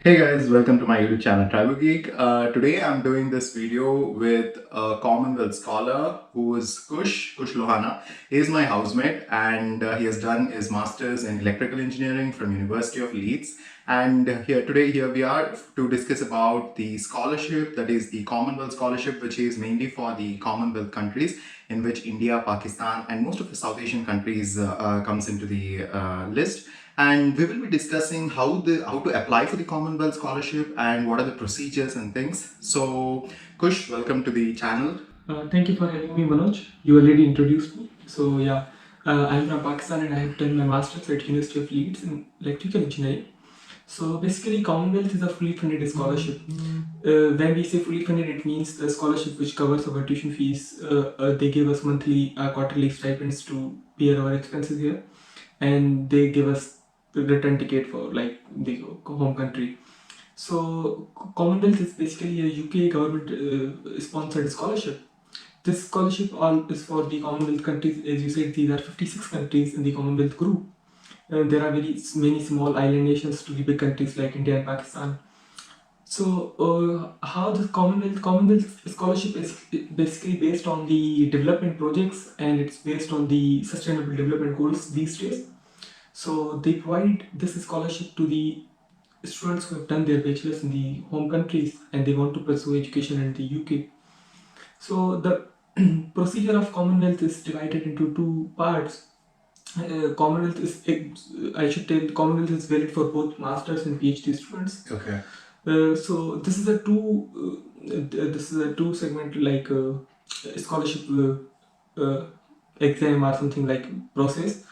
Hey guys, welcome to my YouTube channel Tribal Geek. Today I'm doing this video with a Commonwealth scholar who is Kush Lohana. He is my housemate and he has done his Masters in Electrical Engineering from University of Leeds. And here we are to discuss about the scholarship, that is the Commonwealth Scholarship, which is mainly for the Commonwealth countries, in which India, Pakistan and most of the South Asian countries comes into the list. And we will be discussing how to apply for the Commonwealth Scholarship and what are the procedures and things. So, Kush, welcome to the channel. Thank you for having me, Manoj. You already introduced me. I'm from Pakistan and I have done my master's at University of Leeds in electrical engineering. So basically, Commonwealth is a fully funded scholarship. When we say fully funded, it means the scholarship which covers our tuition fees. They give us monthly, quarterly stipends to bear our expenses here, and they give us the return ticket for like the home country. So Commonwealth is basically a UK government sponsored scholarship. This scholarship all is for the Commonwealth countries. As you said, these are 56 countries in the Commonwealth group. There are very many small island nations to the big countries like India and Pakistan. So how the Commonwealth scholarship is basically based on the development projects, and it's based on the sustainable development goals these days. So they provide this scholarship to the students who have done their bachelor's in the home countries and they want to pursue education in the UK. So the procedure of Commonwealth is divided into two parts. Commonwealth is, I should tell, Commonwealth is valid for both masters and PhD students. Okay. So this is a two segment like scholarship exam or something like process.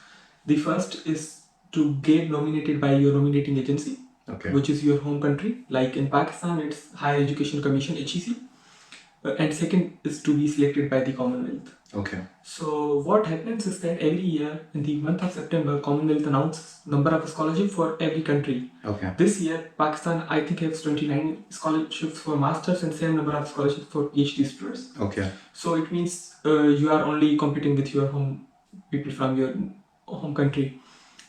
The first is to get nominated by your nominating agency, which is your home country. Like in Pakistan, it's Higher Education Commission (HEC). And second is to be selected by the Commonwealth. Okay. So what happens is that every year in the month of September, Commonwealth announces number of scholarship for every country. Okay. This year, Pakistan I think has 29 scholarships for masters and same number of scholarships for PhD students. Okay. So it means you are only competing with your home people from your home country.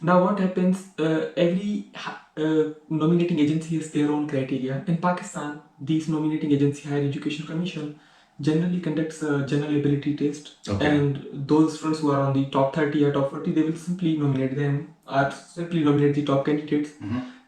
Now what happens? Every nominating agency has their own criteria. In Pakistan, these nominating agency, Higher Education Commission, generally conducts a general ability test, and those students who are on the top 30 or top 40, they will simply nominate them or simply nominate the top candidates,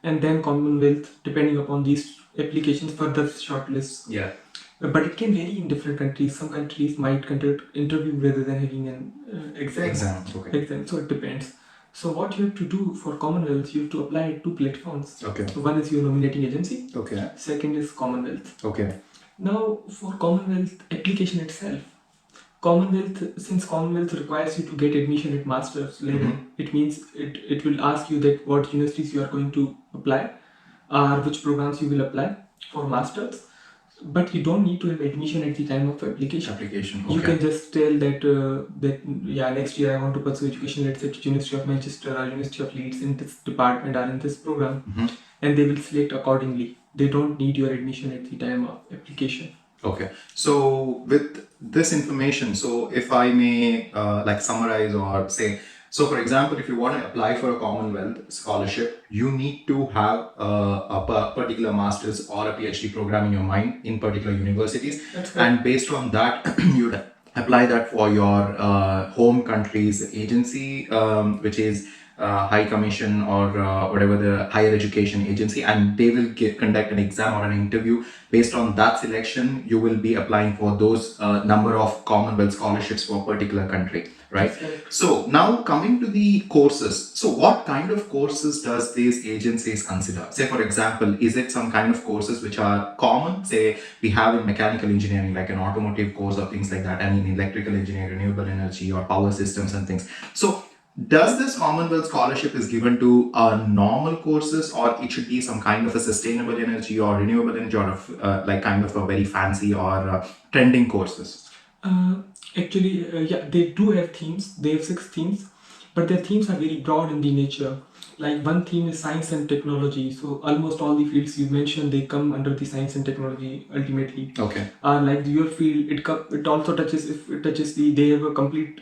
and then Commonwealth, depending upon these applications, further shortlists. Yeah. But it can vary in different countries. Some countries might conduct interview rather than having an exam. Exam. So it depends. So what you have to do for Commonwealth, you have to apply at two platforms. Okay. So one is your nominating agency. Okay. Second is Commonwealth. Okay. Now for Commonwealth application itself, since Commonwealth requires you to get admission at master's level, it means it will ask you that what universities you are going to apply or which programs you will apply for masters. But you don't need to have admission at the time of application. Okay. You can just tell that next year I want to pursue education, let's say at University of Manchester or University of Leeds in this department or in this program, and they will select accordingly. They don't need your admission at the time of application. Okay. So with this information, so if I may like summarize or say, so for example, if you want to apply for a Commonwealth scholarship, you need to have a particular master's or a PhD program in your mind in particular universities. And based on that, you apply that for your home country's agency, which is High Commission or whatever the higher education agency, and they will conduct an exam or an interview. Based on that selection, you will be applying for those number of Commonwealth scholarships for a particular country, right? So now coming to the courses. So what kind of courses does these agencies consider? Say for example, is it some kind of courses which are common? Say we have in mechanical engineering, like an automotive course or things like that, and in electrical engineering, renewable energy or power systems and things. So does this Commonwealth scholarship is given to normal courses, or it should be some kind of a sustainable energy or renewable energy, or like kind of a very fancy or trending courses? Actually, they do have themes. They have 6 themes, but their themes are very broad in the nature. Like one theme is science and technology. So almost all the fields you mentioned, they come under the science and technology ultimately. Okay. Like your field, it also touches, if it touches they have a complete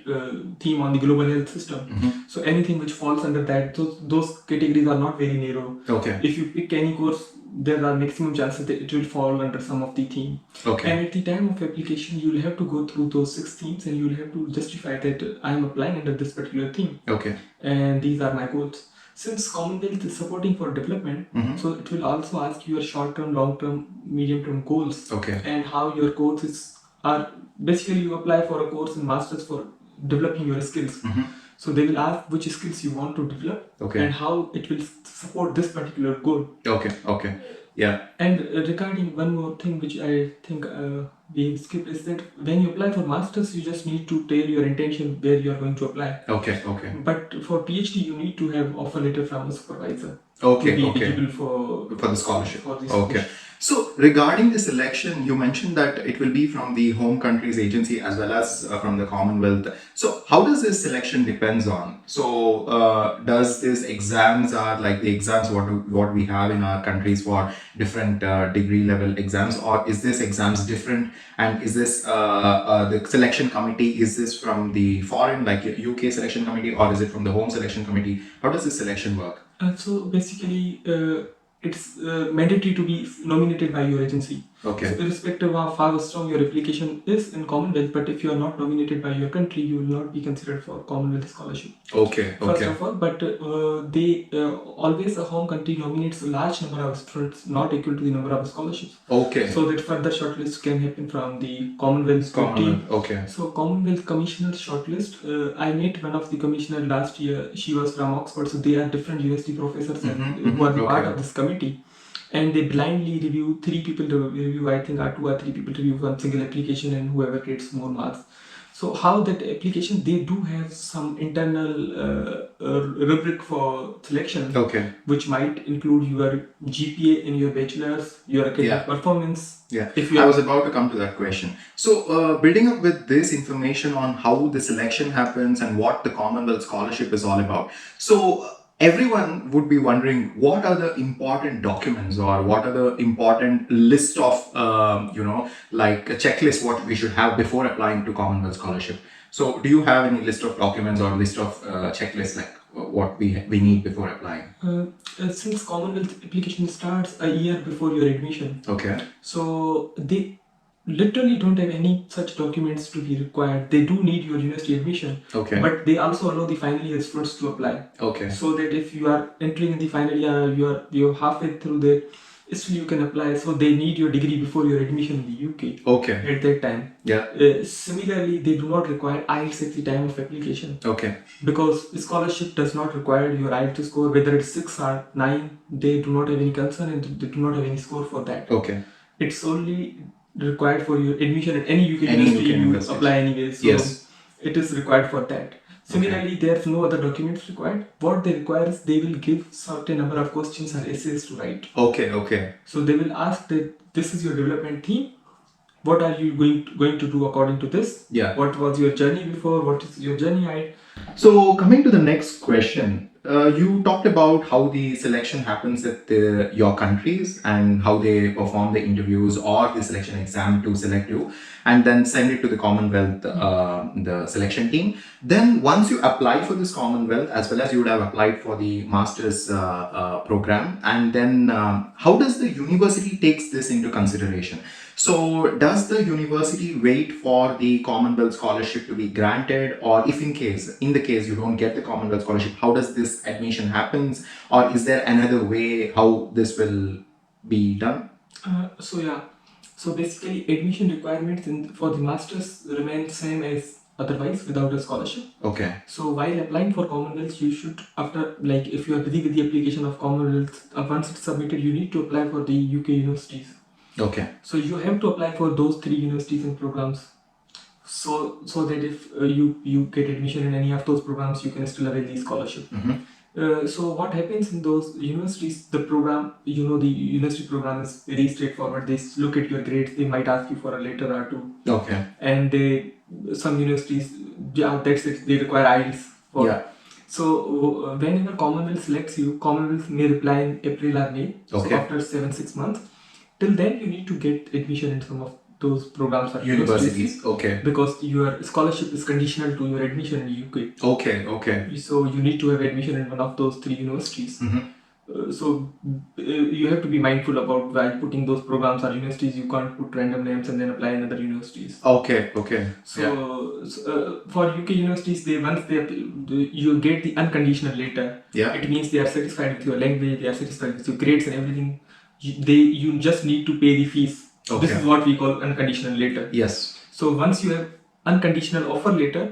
theme on the global health system. So anything which falls under that, those categories are not very narrow. Okay. If you pick any course, there are maximum chances that it will fall under some of the theme. Okay. And at the time of application, you will have to go through those 6 themes and you will have to justify that I am applying under this particular theme. Okay. And these are my goals. Since Commonwealth is supporting for development, so it will also ask your short-term, long-term, medium-term goals. Okay. And how your courses are. Basically, you apply for a course in masters for developing your skills. So they will ask which skills you want to develop. Okay. And how it will support this particular goal. Okay. Okay. Yeah. And regarding one more thing which I think we skipped is that when you apply for masters, you just need to tell your intention where you are going to apply. Okay. Okay. But for PhD, you need to have offer letter from a supervisor. Okay. To be Okay. eligible for the scholarship. For this Okay. So regarding the selection, you mentioned that it will be from the home country's agency as well as from the Commonwealth. So how does this selection depends on? So does this exams are like the exams what we have in our countries for different degree level exams, or is this exams different? And is this the selection committee, is this from the foreign like UK selection committee, or is it from the home selection committee? How does this selection work? So basically, it's mandatory to be nominated by your agency. Okay. So irrespective of how strong your application is in Commonwealth, but if you are not nominated by your country, you will not be considered for Commonwealth Scholarship. Okay. First of all, but they always a home country nominates a large number of students, not equal to the number of scholarships. Okay. So that further shortlist can happen from the Commonwealth team. Okay. So Commonwealth Commissioner shortlist. I met one of the commissioner last year. She was from Oxford, so they are different university professors who are the part of this committee. And they blindly review 3 people review, I think, 2 or 3 people review one single application, and whoever gets more marks. So how that application, they do have some internal rubric for selection, which might include your GPA in your bachelor's, your academic performance. Yeah, I was about to come to that question. So building up with this information on how the selection happens and what the Commonwealth Scholarship is all about. So everyone would be wondering, what are the important documents, or what are the important list of like a checklist what we should have before applying to Commonwealth Scholarship? So do you have any list of documents or list of checklists like what we need before applying? Since Commonwealth application starts a year before your admission, so they literally don't have any such documents to be required. They do need your university admission, but they also allow the final year students to apply. So that if you are entering in the final year, you're halfway through there, still you can apply. So they need your degree before your admission in the UK. At that time. Similarly, they do not require IELTS at the time of application. Because scholarship does not require your IELTS score, whether it's 6 or 9. They do not have any concern, and they do not have any score for that. It's only required for your admission at any UK university. You apply anyway, so it is required for that. Similarly, there's no other documents required. What they require is they will give certain number of questions or essays to write. So they will ask that this is your development theme. What are you going to do according to this? What was your journey before? What is your journey ahead? So coming to the next question, you talked about how the selection happens at your countries and how they perform the interviews or the selection exam to select you, and then send it to the Commonwealth, the selection team. Then once you apply for this Commonwealth, as well as you would have applied for the master's program, and then how does the university takes this into consideration? So does the university wait for the Commonwealth Scholarship to be granted, or if in the case you don't get the Commonwealth Scholarship, how does this admission happens, or is there another way how this will be done? So basically admission requirements for the masters remain same as otherwise without a scholarship. So while applying for Commonwealth, you should, after, like, if you are busy with the application of Commonwealth, once it's submitted, you need to apply for the UK universities. So you have to apply for those 3 universities and programs, so that if you get admission in any of those programs, you can still avail the scholarship. So what happens in those universities, the program, the university program is very straightforward. They look at your grades, they might ask you for a letter or 2. And some universities, that's it, they require IELTS for. So whenever Commonwealth selects you, Commonwealth may reply in April or May. Okay. So after 6 months. Till then, you need to get admission in some of those programs or Universities. Okay. because your scholarship is conditional to your admission in UK. Okay. Okay. So you need to have admission in one of those 3 universities. Mm-hmm. You have to be mindful about while putting those programs or universities. You can't put random names and then apply in other universities. Okay. Okay. So for UK universities, you get the unconditional letter. Yeah. It means they are satisfied with your language, they are satisfied with your grades and everything. You just need to pay the fees. Okay. This is what we call unconditional letter. Yes. So once you have unconditional offer letter,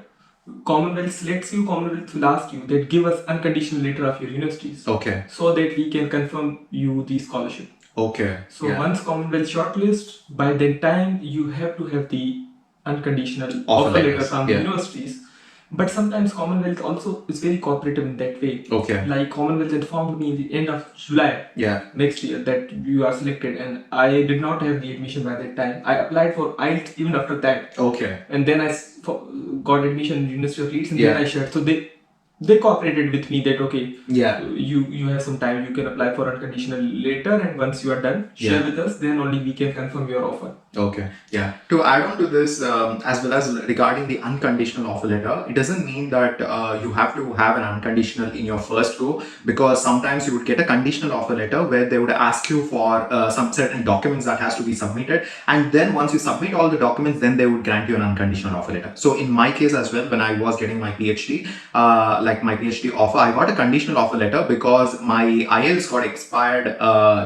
Commonwealth selects you, Commonwealth will ask you that give us unconditional letter of your universities. Okay. So that we can confirm you the scholarship. Okay. So once Commonwealth shortlist, by that time you have to have the unconditional offer letter from the universities. But sometimes Commonwealth also is very cooperative in that way. Okay. Like Commonwealth informed me in the end of July next year that you are selected, and I did not have the admission by that time. I applied for IELTS even after that. Okay. And then I got admission in University of Leeds, and then I shared. So they cooperated with me that you have some time, you can apply for unconditional later, and once you are done, share with us, then only we can confirm your offer. Okay. Yeah. To add on to this, as well as regarding the unconditional offer letter, it doesn't mean that you have to have an unconditional in your first go, because sometimes you would get a conditional offer letter where they would ask you for some certain documents that has to be submitted, and then once you submit all the documents, then they would grant you an unconditional offer letter. So in my case as well, when I was getting my PhD, like my PhD offer, I got a conditional offer letter because my IELTS got expired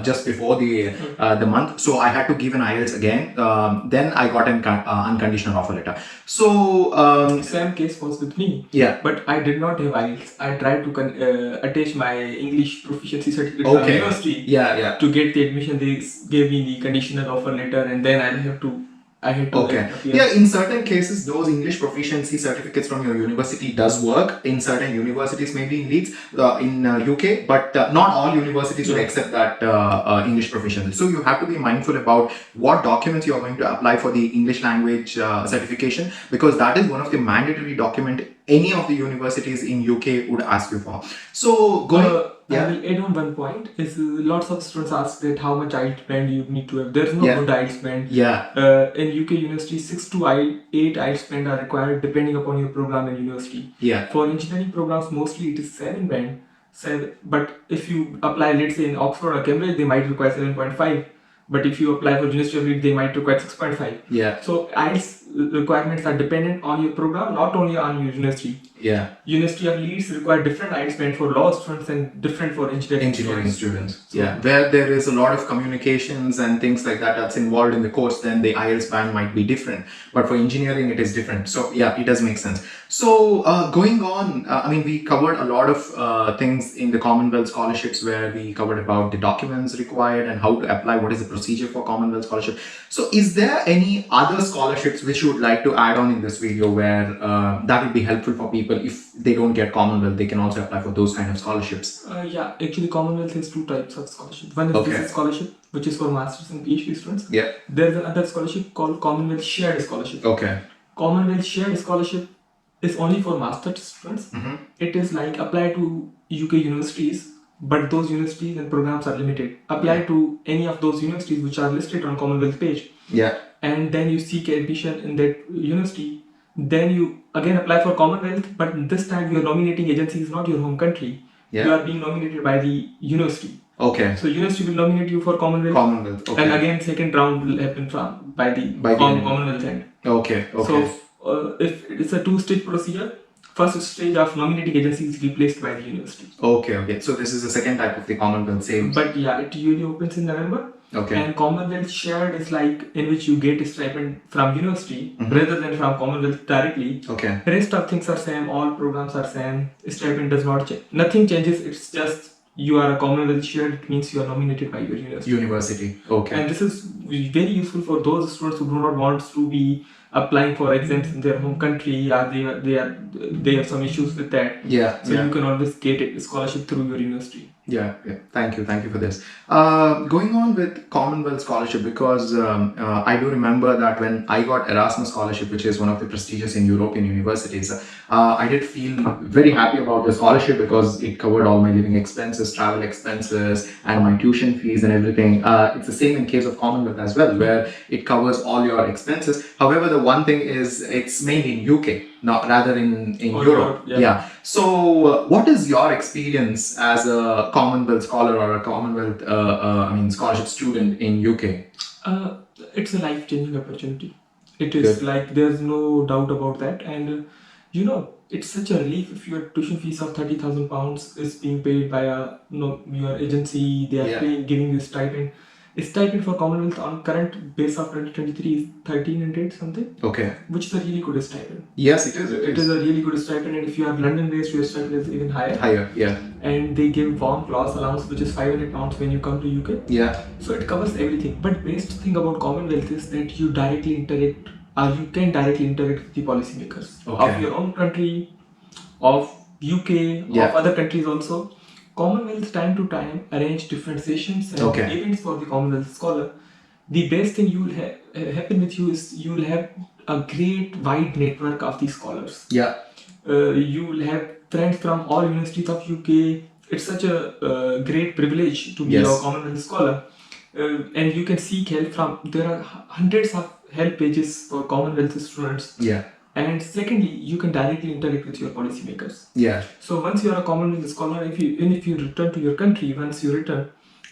just before the month, so I had to give an IELTS again. Then I got an unconditional offer letter. So same case was with me. Yeah. But I did not have IELTS. I tried to attach my English proficiency certificate from university. Yeah. To get the admission, they gave me the conditional offer letter, and then I had to. Okay. Yeah, in certain cases, those English proficiency certificates from your university does work. In certain universities, maybe in Leeds, in UK, but not all universities will accept that English proficiency. So you have to be mindful about what documents you are going to apply for the English language certification, because that is one of the mandatory document any of the universities in UK would ask you for. So going. I will add on one point. Is lots of students ask that how much IELTS band you need to have. There is no good IELTS band. In UK university, 6 to 8 IELTS band are required depending upon your program and university. For engineering programs, mostly it is 7 band. But if you apply, let's say in Oxford or Cambridge, they might require 7.5. But if you apply for University of Leeds, they might require 6.5. So IELTS requirements are dependent on your program, not only on your university. University of Leeds require different IELTS band for law students and different for engineering students. So, where there is a lot of communications and things like that that's involved in the course, then the IELTS band might be different. But for engineering, it is different. So it does make sense. So going on, I mean, we covered a lot of things in the Commonwealth scholarships, where we covered about the documents required and how to apply, what is the procedure for Commonwealth scholarship. So is there any other scholarships which you would like to add on in this video, where that would be helpful for people if they don't get Commonwealth, they can also apply for those kind of scholarships? Actually Commonwealth has 2 types of scholarship. One is business scholarship, which is for masters and PhD students. There is another scholarship called Commonwealth Shared Scholarship. Commonwealth Shared Scholarship is only for master's students. It is like apply to UK universities, but those universities and programs are limited. Apply to any of those universities which are listed on Commonwealth page. And then you seek admission in that university. Then you again apply for Commonwealth, but this time your nominating agency is not your home country. You are being nominated by the university. So university will nominate you for Commonwealth. And again second round will happen by the Commonwealth end. So if it's a 2-stage procedure, first stage of nominating agency is replaced by the university. So this is the second type of the Commonwealth same. But it usually opens in November. And Commonwealth Shared is like in which you get a stipend from university rather than from Commonwealth directly. Rest of things are same, all programs are same. Stipend does not change. Nothing changes. It's just you are a Commonwealth Shared. It means you are nominated by your university. And this is very useful for those students who do not want to be applying for exams in their home country, or they have some issues with that. So you can always get a scholarship through your university. Yeah. Thank you for this. Going on with Commonwealth Scholarship, because I do remember that when I got Erasmus Scholarship, which is one of the prestigious in European universities, I did feel very happy about the scholarship because it covered all my living expenses, travel expenses, and my tuition fees and everything. It's the same in case of Commonwealth as well, where it covers all your expenses. However, the one thing is it's mainly in UK, not rather in Or Europe. yeah. So, what is your experience as a Commonwealth scholar or a Commonwealth, scholarship student in UK? Uh, it's a life-changing opportunity. It is Good. like there's no doubt about that, and it's such a relief if your tuition fees of £30,000 is being paid by your agency. They are Yeah. giving you stipend. A stipend for Commonwealth on current base of 2023 is 1,300 something, Okay. which is a really good stipend. Yes, it is. It is a really good stipend, and if you are London-based, your stipend is even higher. Higher. Yeah. And they give warm class allowance, which is £500 when you come to UK. Yeah. So it covers everything. But best thing about Commonwealth is that you directly interact, or you can directly interact with the policymakers Okay. of your own country, of UK, Yeah. of other countries also. Commonwealth time to time arrange different sessions and Okay. events for the Commonwealth Scholar. The best thing you will happen with you is you will have a great wide network of these scholars. Yeah. You will have friends from all universities of UK. It's such a great privilege to be Yes. a Commonwealth Scholar. And you can seek help from, there are hundreds of help pages for Commonwealth students. Yeah. And secondly, you can directly interact with your policymakers. Yeah. So once you are a Commonwealth Scholar, if you return to your country, once you return,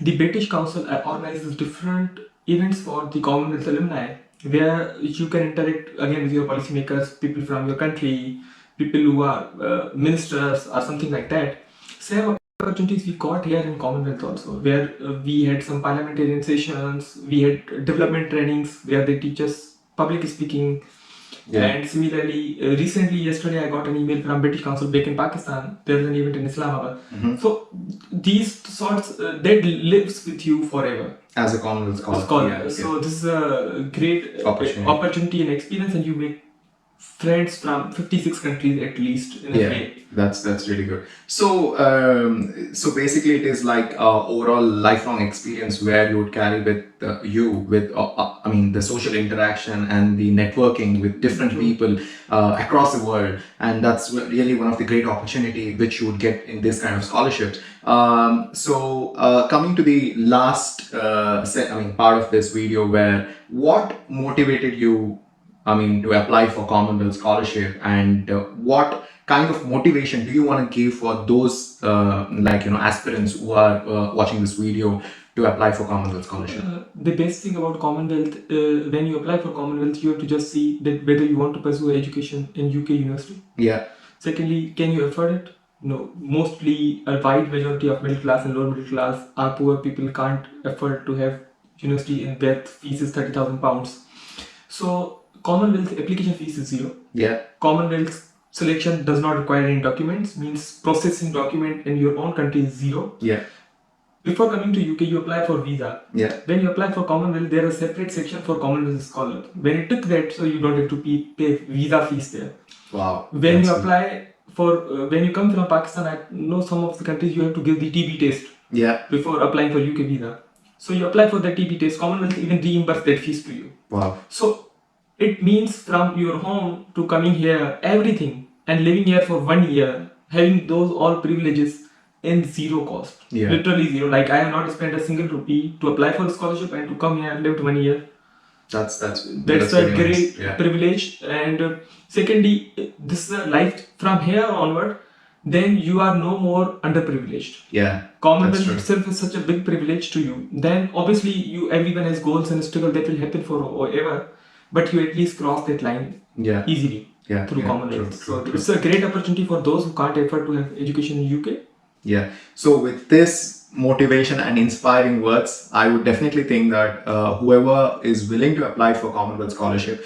the British Council organizes different events for the Commonwealth alumni, where you can interact again with your policymakers, people from your country, people who are ministers or something like that. Same opportunities we got here in Commonwealth also, where we had some parliamentarian sessions, we had development trainings where they teach us public speaking. Yeah. And similarly, recently, yesterday, I got an email from British Council back in Pakistan. There's an event in Islamabad. Mhm. So these sorts that lives with you forever. As a Commonwealth scholar. Scholar. Yeah. So this is a great opportunity and experience, and you make friends from 56 countries at least in a Yeah. day. That's really good. So so basically, it is like a overall lifelong experience where you would carry with the social interaction and the networking with different people across the world, and that's really one of the great opportunity which you would get in this kind of scholarships. Coming to the last part of this video, where what motivated you to apply for Commonwealth Scholarship, and what kind of motivation do you want to give for those aspirants who are watching this video to apply for Commonwealth Scholarship? The best thing about Commonwealth, when you apply for Commonwealth, you have to just see that whether you want to pursue education in UK university. Yeah. Secondly, can you afford it? No. Mostly a wide majority of middle class and lower middle class are poor people, can't afford to have university in where fees is £30,000. So Commonwealth application fees is zero. Yeah. Commonwealth selection does not require any documents, means processing document in your own country is zero. Yeah. Before coming to UK, you apply for visa. Yeah. When you apply for Commonwealth, there is a separate section for Commonwealth Scholar. When you took that, so you don't have to pay visa fees there. Wow. When you apply for, when you come from Pakistan, I know some of the countries you have to give the TB test. Yeah. Before applying for UK visa. So you apply for the TB test, Commonwealth even reimburse that fees to you. Wow. So it means from your home to coming here, everything, and living here for 1 year, having those all privileges in zero cost. Yeah. Literally zero. Like I have not spent a single rupee to apply for the scholarship and to come here and lived 1 year. That's a very great nice. Yeah. privilege. And secondly, this is a life from here onward. Then you are no more underprivileged. Yeah. Commonwealth That's itself is such a big privilege to you. Then obviously everyone has goals and struggle that will happen forever, but you at least cross that line Yeah. easily through Commonwealth. True. It's a great opportunity for those who can't afford to have education in UK. Yeah. So with this motivation and inspiring words, I would definitely think that whoever is willing to apply for Commonwealth Scholarship,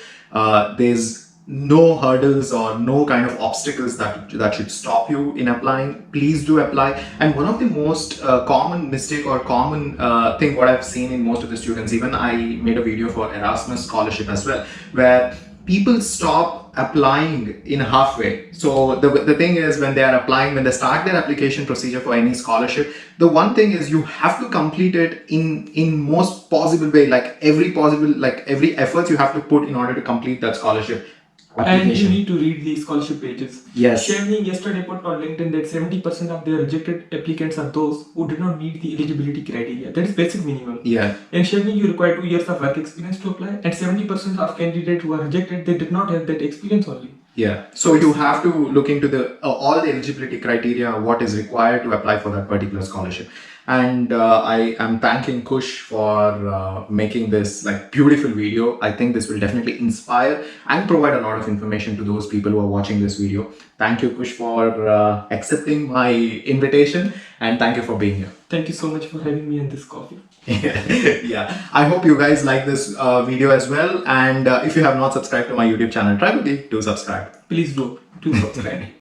there's no hurdles or no kind of obstacles that should stop you in applying. Please do apply. And one of the most common mistake or common thing what I've seen in most of the students, even I made a video for Erasmus Scholarship as well, where people stop applying in halfway. So the thing is, when they are applying, when they start their application procedure for any scholarship, the one thing is you have to complete it in most possible way, like every effort you have to put in order to complete that scholarship And you application. need to read the scholarship pages. Yes. Shavning yesterday put on LinkedIn that 70% of their rejected applicants are those who did not meet the eligibility criteria. That is basic minimum. Yeah. In Shavning, you require 2 years of work experience to apply, and 70% of candidates who are rejected, they did not have that experience only. Yeah. So you have to look into the all the eligibility criteria, what is required to apply for that particular scholarship. And I am thanking Kush for making this like beautiful video. I think this will definitely inspire and provide a lot of information to those people who are watching this video. Thank you, Kush, for accepting my invitation, and thank you for being here. Thank you so much for having me in this coffee. Yeah, I hope you guys like this video as well. And if you have not subscribed to my YouTube channel, try to do subscribe. Please do subscribe.